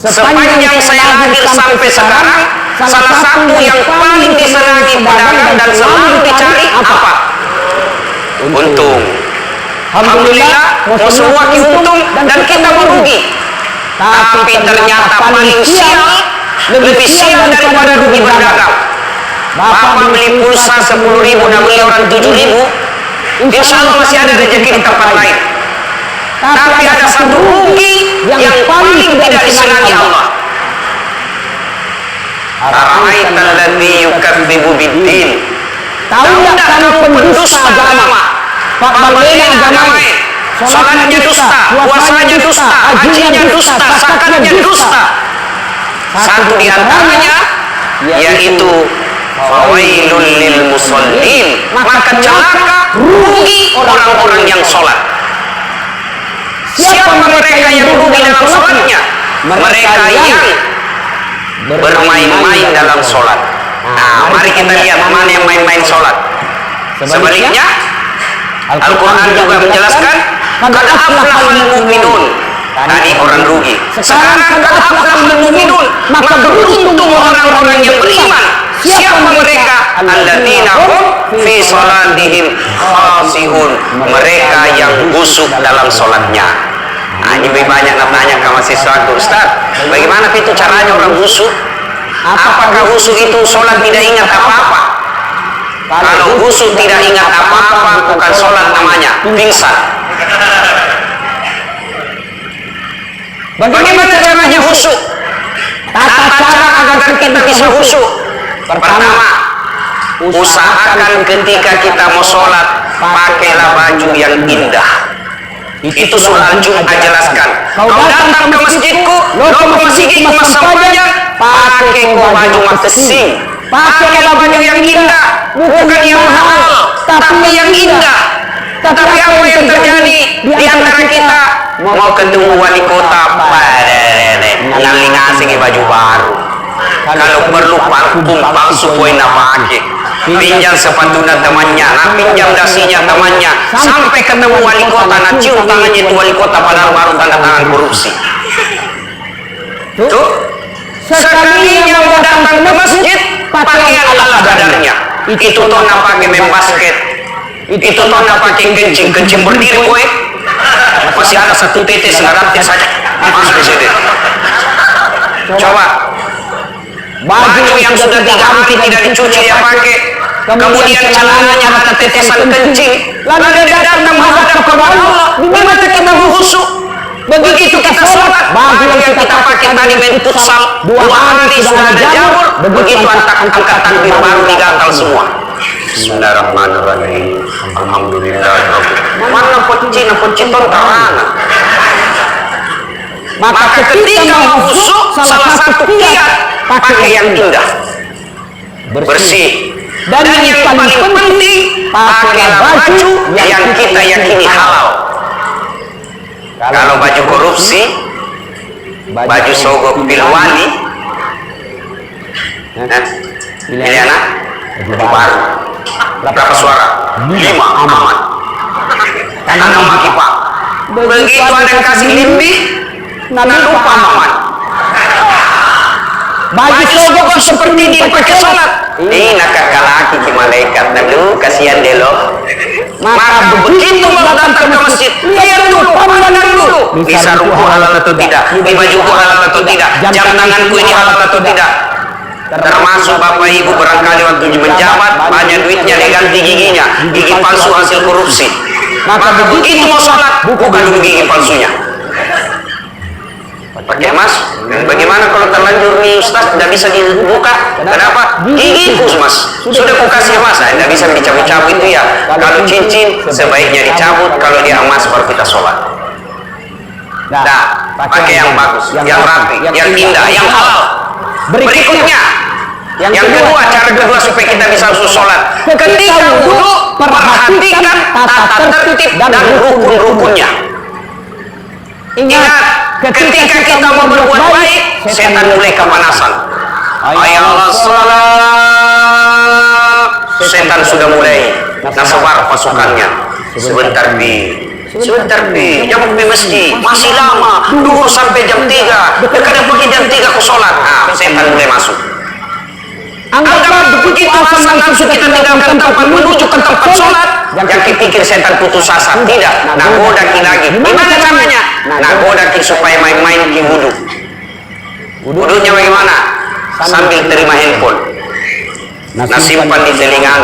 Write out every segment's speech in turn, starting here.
Sepanjang saya lahir sampai sekarang, salah satu yang paling disenangi pedagang dan selalu dicari apa? Untung. Alhamdulillah, semua untung dan kita merugi. Tapi ternyata paling sial, lebih sial daripada rugi berdagang. Bapak beli pulsa 10.000 dan beli orang 7.000, insya Allah masih ada rezeki di tempat lain. Tapi ada satu rugi yang paling tidak disenangi Allah. Ara'aita alladzi yukadzibu biddin. Tahu enggak kamu pendusta agama? Pak Balena agama, salatnya dusta, puasanya dusta, hajinya dusta, zakatnya dusta. Satu di antaranya yaitu fawailul lil musallin, maka celaka, rugi orang-orang yang sholat. Siapa mereka yang rugi dalam sholatnya? Mereka yang bermain-main dalam sholat. Nah, mari kita lihat mana yang main-main sholat. Sebaliknya, Al-Quran juga menjelaskan qad aflahal mu'minun. Tadi orang rugi. Sekarang qad aflahal mu'minun, maka beruntung orang-orang yang beriman. Siapa mereka? Alladzina hum fi salatihim khashi'un. Mereka yang khusyuk dalam sholatnya. Nah, ini banyak nanya ke mahasiswa, Ustaz, bagaimana itu caranya orang khusyuk? Apakah khusyuk itu sholat tidak ingat apa-apa? Kalau khusyuk tidak ingat apa-apa, bukan sholat namanya, pingsan. Bagaimana caranya khusyuk? Tata cara agar kita bisa khusyuk. Pertama, usahakan ketika kita mau sholat, pakailah baju yang indah. Itu surah Al-Jum'ah jelaskan. Kau datang ke masjidku, lo ke masjidku masang panjang, pakai baju makesing, pakai baju yang indah, bukan yang mahal, tapi yang indah. Tapi apa yang terjadi di antara kita? Mau ketemu wali kota, ngali ngasih baju baru. Kalau perlu parfum palsu poin pakai. Pinjam sepatunya temannya, pinjam dasinya temannya, sampai ketemu wali kota, cium tangannya itu wali kota padahal baru tanda tangan korupsi. Tuh, sekalinya mau datang ke masjid, pakaian ala kadarnya. Itu toh pakai main basket, itu toh pakai kencing berdiri kowe. Masih ada satu tetes ngarantin saja, masuk ke situ. Coba. Baju yang sudah 3 hari tidak dicuci dia pakai, kemudian celananya ada tetesan kencing, lalu dia datang menghadap kepada Allah. Di mana kita khusyuk? Begitu kita sholat, baju yang kita pakai tadi main futsal 2 hari sudah ada jamur, begitu angkat takbir baru digatal semua. Bismillahirrahmanirrahim. Alhamdulillah. Mana pocin terana. Maka ketika khusyuk, salah satu kiat pakai yang indah, bersih, dan yang paling penting pakai baju yang kita yakini halal. Kalau baju korupsi, baju sogok pilwani, pilih anak baju baru, berapa suara? 5 aman. Karena nama kita begitu ada kasih lebih, nggak lupa aman. Baju sogok seperti ini pakai sholat. Ini nak laki ke malaikat dulu, kasihan deh lo. Maka begitu mau datang ke masjid, lihat dulu, pandang dulu. Bisa ruku halal atau tidak? Ini bajuku halal atau tidak? Jam tanganku ini halal atau tidak? Termasuk bapak ibu barangkali waktu menjabat, banyak duitnya diganti giginya, gigi palsu hasil korupsi. Maka begitu mau sholat, bukan dulu gigi palsunya. Pakai mas, bagaimana kalau terlanjur nih Ustaz, tidak bisa dibuka? Kenapa? Gigiku mas, sudah aku kasih mas, tidak bisa dicabut-cabut itu ya. Kalau cincin sebaiknya dicabut, kalau dia emas baru kita sholat. Nah, pakai yang bagus, yang rapi, yang indah, yang halal. Berikutnya, yang kedua, cara kedua supaya kita bisa sholat. Ketika wudhu, perhatikan tata tertib dan rukun-rukunnya. Ingat, ketika kita mau berbuat baik, setan mulai kepanasan. Ayalah salat, setan sudah mulai nasebar pasukannya. Sebentar bi, Sebentar pi, jam masjid masih lama, duhur sampai jam 3. Kadang pergi jam 3 ke sholat. Setan mulai masuk. Anggaplah begitu asal langsung kita tinggalkan tempat menuju ke tempat sholat. Jangan pikir setan putus asa. Tidak, nagoda ki lagi. Gimana caranya? Nagoda ki supaya main-main ki wudhu. Wudhunya bagaimana? Sambil terima handphone. Nah simpan di telinga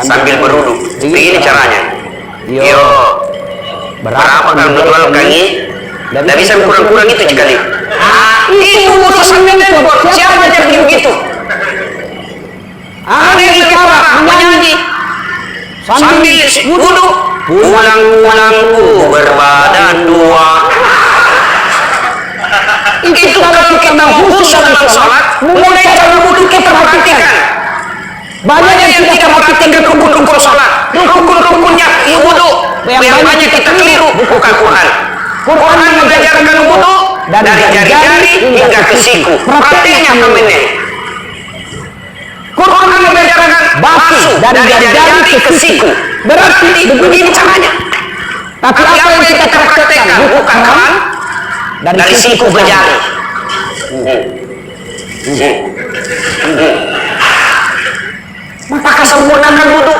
sambil berwudhu. Begini caranya. Yo, berapa kalau menjual kaki? Tidak bisa kurang-kurang itu sekali. Itu wudhu sambil handphone. Siapa yang begitu? Ada yang lebih parah, menyanyi sambil wudhu. Pulang-pulangku berbadan dua. Itu kalau kita khusyuk dalam sholat, mulai cara wudhu kita perhatikan. Banyak yang tidak perhatikan rukun-rukun sholat, rukun-rukunnya wudhu. Yang banyak kita keliru bukan Quran. Quran mengajarkan wudhu dari jari-jari hingga ke siku. Prakteknya kamennya. Quran mengajarkan basuh dari jari-jari ke siku. Berarti begini caranya. Tapi apa yang kita praktekkan bukan Quran, dari siku ke jari. Maka sempurnakan wudhu.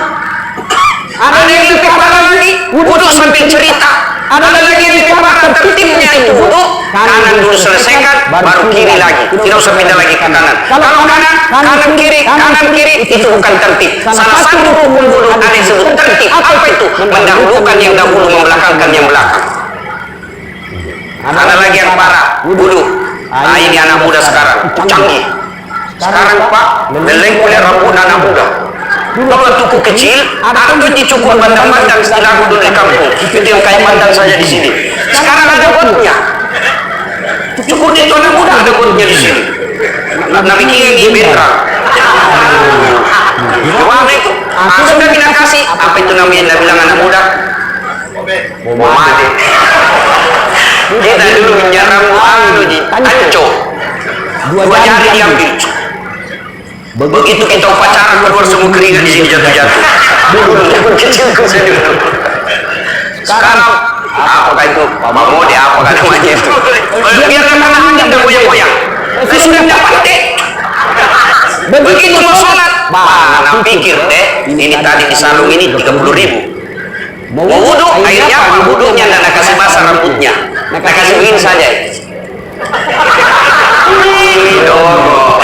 Ada yang lebih parah lagi, wudhu sambil cerita. Ada lagi yang lebih parah, tertibnya itu wudhu. Kanan dulu selesaikan, baru kiri lagi. Tidak usah pindah lagi ke kanan. Kalau kanan kiri, itu bukan tertib. Salah satu rukun wudhu ada yang disebut tertib. Apa itu? Mendahulukan yang dahulu, membelakangkan yang belakang. Ada lagi yang parah, wudhu. Ini anak muda sekarang, canggih. Sekarang Pak, meleng-meleng rambut anak muda. Dulu waktu ku kecil, aku dicukur bandang-bandang setelah aku dulu di kampung. Itu yang kayak bandang saja di sini. Sekarang ada botnya. Cukur itu anak muda ada botnya di sini. Nabi kiri di bentrang. Gimana itu? Sudah kita kasih. Apa itu namanya? Nabi bilang anak muda? Momade. Kita dulu menyerang anco. Dua jari diambil. Begitu kita upacara keluar semua keringat di sini jatuh-jatuh. Kecilku saya dulu. Sekarang apakah itu pamode apakah namanya itu? Biarkan tangannya dan goyang-goyang. Saya sudah dapat deh. Begitu mau sholat, mana pikir deh, ini tadi di salung ini 30.000. Mau wudhu, akhirnya apa? Wudhunya dan nak kasih basah rambutnya. Nak kasih begini saja. Ini dong.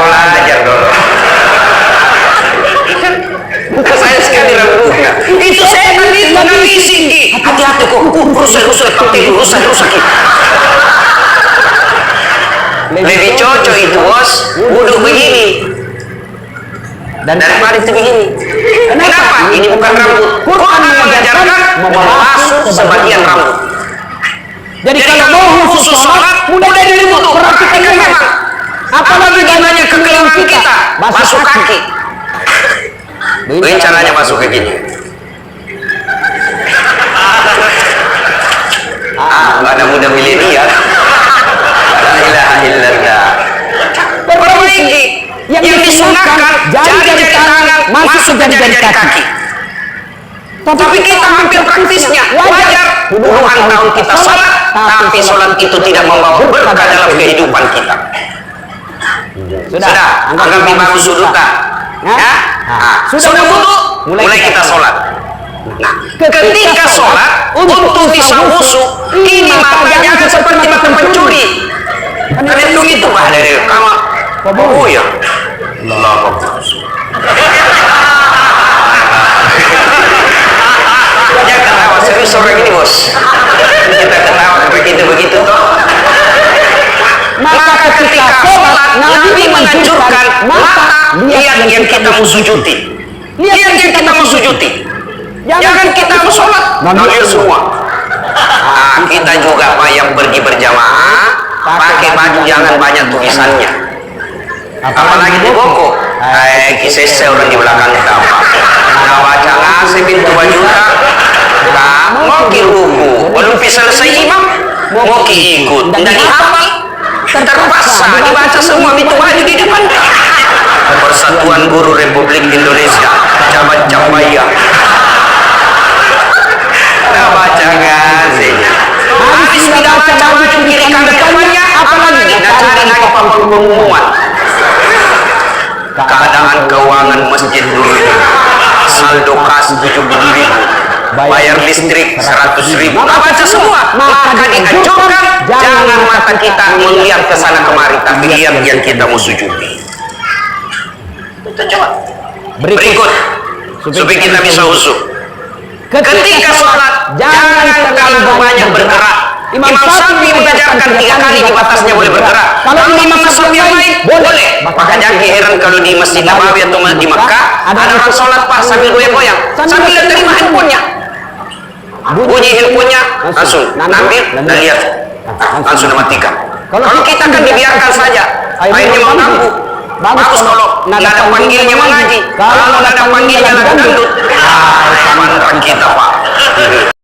Ajar dulu. Saya sekali rambutnya. Itu setan itu nangisi. Hati-hati kok. Rusak rusak. Lebih cocok itu bos. Wudhu begini. Daripada itu begini. Kenapa? Ini bukan rambut. Quran mengajarkan membasuh sebagian rambut. Jadi kalau mau khusus sholat, mulai dari wudhu. Perhatikan memang. Apalagi namanya kekeliruan kita, basuh kaki. Ini caranya basuh kakinya. Ada muda milenial. La ilaha illallah. Perbaiki yang disunahkan jari-jari tangan masuk ke jari-jari kaki. Tapi kita hampir praktisnya wajar. Puluhan tahun kita sholat, tapi sholat itu tidak membawa berkah dalam kehidupan kita. Sudah, anggap bagus sudut tak? Ya? Sudah wudhu, mulai kita sholat. Nah, ketika sholat, untuk bisa khusyuk, ini mata jangan seperti mata pencuri. Karena itu bah dari kamar. Oh ya, Allah. Jangan ketawa serius orang ini bos. Kita ketawa begitu toh. Maka ketika sholat, Nabi menganjurkan mata lihat yang kita mau sujuti. Lihat yang kita mau sujuti. Jangan kita mau sholat, nonton semua. Kita juga Pak yang pergi berjamaah, pakai baju jangan banyak tulisannya. Apalagi di boko. Kisah orang di belakangnya apa? Nah baca ngasih pintu baju tak? Mau ruku, belum selesai imam, mau ikut. Dan dihafal. Terpaksa dibaca semua itu baju di depan. Persatuan Guru Republik Indonesia Cabang Cambaya. Nah, baca nggak sih? Habis tidak baca maju kiri kanan depannya, apalagi nah cari lagi pengumuman. Keadaan keuangan masjid dulu, saldo kas 70.000, bayar listrik 100.000. Nah, baca semua, maka dihancurkan. Jangan mata kita melihat ke sana kemari, tapi lihat yang kita mau sujudi. Kita coba berikut supaya kita bisa khusyuk. Ketika sholat, jangan terlalu banyak bergerak. Imam Syafi'i mengajarkan 3 kali di batasnya boleh bergerak. Kalau imam mazhab yang lain boleh. Maka jangan heran kalau di Masjid Nabawi atau di Makkah ada orang sholat pak sambil goyang-goyang, sambil terima handphonenya. Bunyi handphonenya langsung ambil dan lihat, langsung dimatikan. Kalau kita kan dibiarkan saja, akhirnya mau ganggu. Bagus kalau nggak ada panggilnya mengaji, kalau nggak ada panggilnya lagu dangdut.